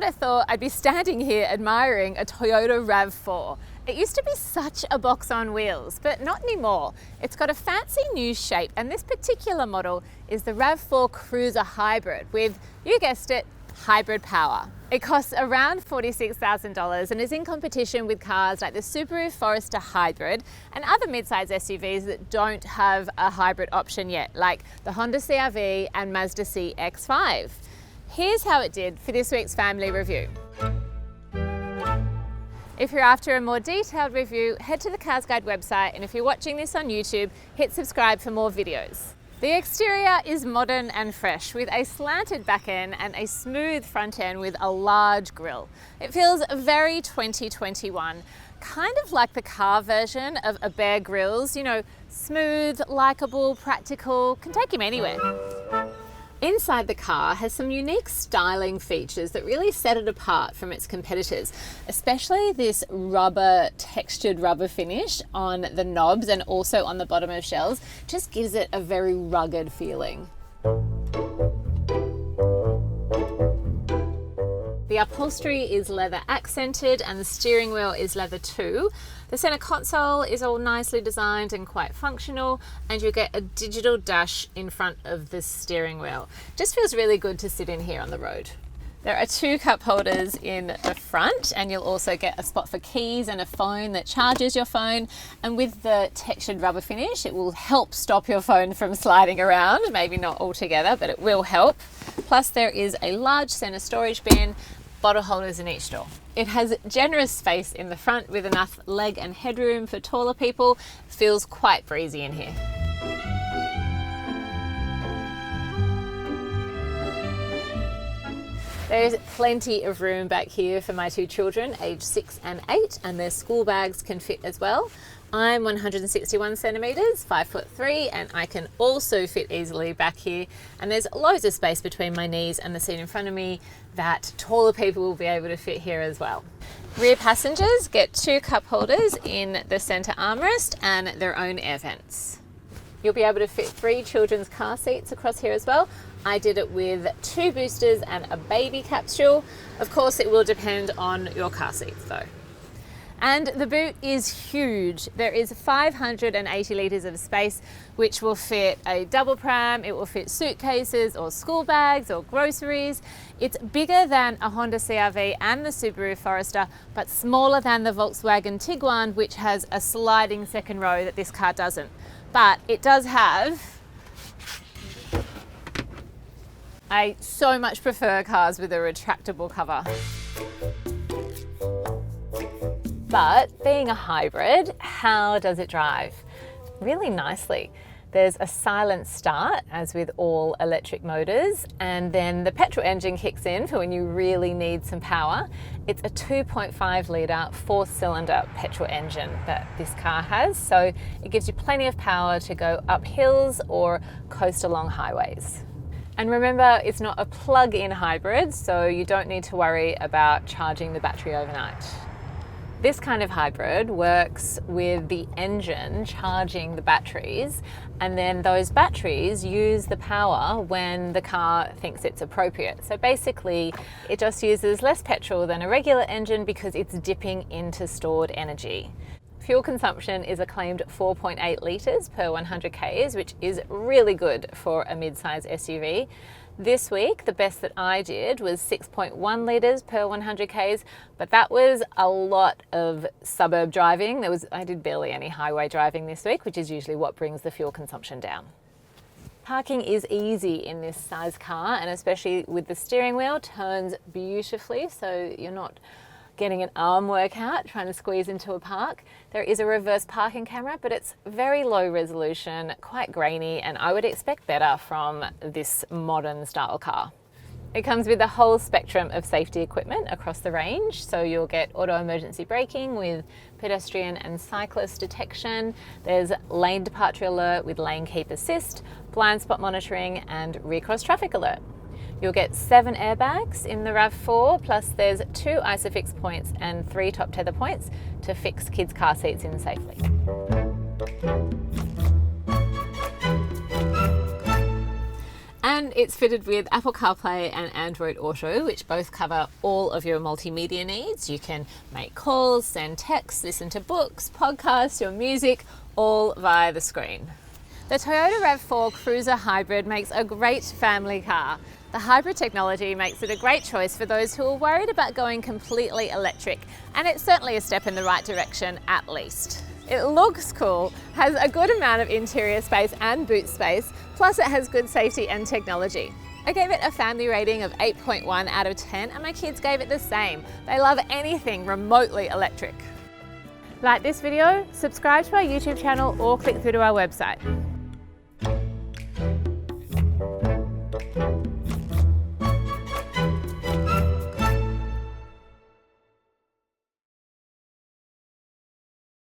I thought I'd be standing here admiring a Toyota RAV4. It used to be such a box on wheels, but not anymore. It's got a fancy new shape, and this particular model is the RAV4 Cruiser Hybrid with, you guessed it, hybrid power. It costs around $46,000 and is in competition with cars like the Subaru Forester Hybrid and other mid-size SUVs that don't have a hybrid option yet, like the Honda CR-V and Mazda CX-5. Here's how it did for this week's family review. If you're after a more detailed review, head to the CarsGuide website, and if you're watching this on YouTube, hit subscribe for more videos. The exterior is modern and fresh, with a slanted back end and a smooth front end with a large grille. It feels very 2021, kind of like the car version of a Bear Grylls, you know, smooth, likable, practical, can take him anywhere. Inside the car has some unique styling features that really set it apart from its competitors, especially this textured rubber finish on the knobs and also on the bottom of shells. Just gives it a very rugged feeling. The upholstery is leather accented and the steering wheel is leather too. The center console is all nicely designed and quite functional, and you get a digital dash in front of the steering wheel. Just feels really good to sit in here on the road. There are 2 cup holders in the front, and you'll also get a spot for keys and a phone that charges your phone. And with the textured rubber finish, it will help stop your phone from sliding around. Maybe not altogether, but it will help. Plus there is a large center storage bin, bottle holders in each door. It has generous space in the front with enough leg and headroom for taller people. Feels quite breezy in here. There's plenty of room back here for my 2 children, aged 6 and 8, and their school bags can fit as well. I'm 161 centimeters, 5'3", and I can also fit easily back here. And there's loads of space between my knees and the seat in front of me that taller people will be able to fit here as well. Rear passengers get 2 cup holders in the center armrest and their own air vents. You'll be able to fit 3 children's car seats across here as well. I did it with 2 boosters and a baby capsule. Of course, it will depend on your car seats though. And the boot is huge. There is 580 litres of space, which will fit a double pram, it will fit suitcases or school bags or groceries. It's bigger than a Honda CR-V and the Subaru Forester, but smaller than the Volkswagen Tiguan, which has a sliding second row that this car doesn't. But it does have... I so much prefer cars with a retractable cover. But being a hybrid, how does it drive? Really nicely. There's a silent start, as with all electric motors, and then the petrol engine kicks in for when you really need some power. It's a 2.5 litre 4-cylinder petrol engine that this car has, so it gives you plenty of power to go up hills or coast along highways. And remember, it's not a plug-in hybrid, so you don't need to worry about charging the battery overnight. This kind of hybrid works with the engine charging the batteries, and then those batteries use the power when the car thinks it's appropriate. So basically, it just uses less petrol than a regular engine because it's dipping into stored energy. Fuel consumption is a claimed 4.8 litres per 100 k's, which is really good for a mid-size SUV. This week, the best that I did was 6.1 litres per 100 k's, but that was a lot of suburb driving. I did barely any highway driving this week, which is usually what brings the fuel consumption down. Parking is easy in this size car, and especially with the steering wheel, turns beautifully, so you're not getting an arm workout trying to squeeze into a park. There is a reverse parking camera, but it's very low resolution, quite grainy, and I would expect better from this modern style car. It comes with a whole spectrum of safety equipment across the range, so you'll get auto emergency braking with pedestrian and cyclist detection. There's lane departure alert with lane keep assist, blind spot monitoring, and rear cross traffic alert. You'll get 7 airbags in the RAV4, plus there's 2 ISOFIX points and 3 top tether points to fix kids' car seats in safely. And And it's fitted with Apple CarPlay and Android Auto, which both cover all of your multimedia needs. You can make calls, send texts, listen to books, podcasts, your music, all via the screen. The Toyota RAV4 Cruiser Hybrid makes a great family car. The hybrid technology makes it a great choice for those who are worried about going completely electric, and it's certainly a step in the right direction at least. It looks cool, has a good amount of interior space and boot space, plus it has good safety and technology. I gave it a family rating of 8.1 out of 10 and my kids gave it the same. They love anything remotely electric. Like this video, subscribe to our YouTube channel or click through to our website.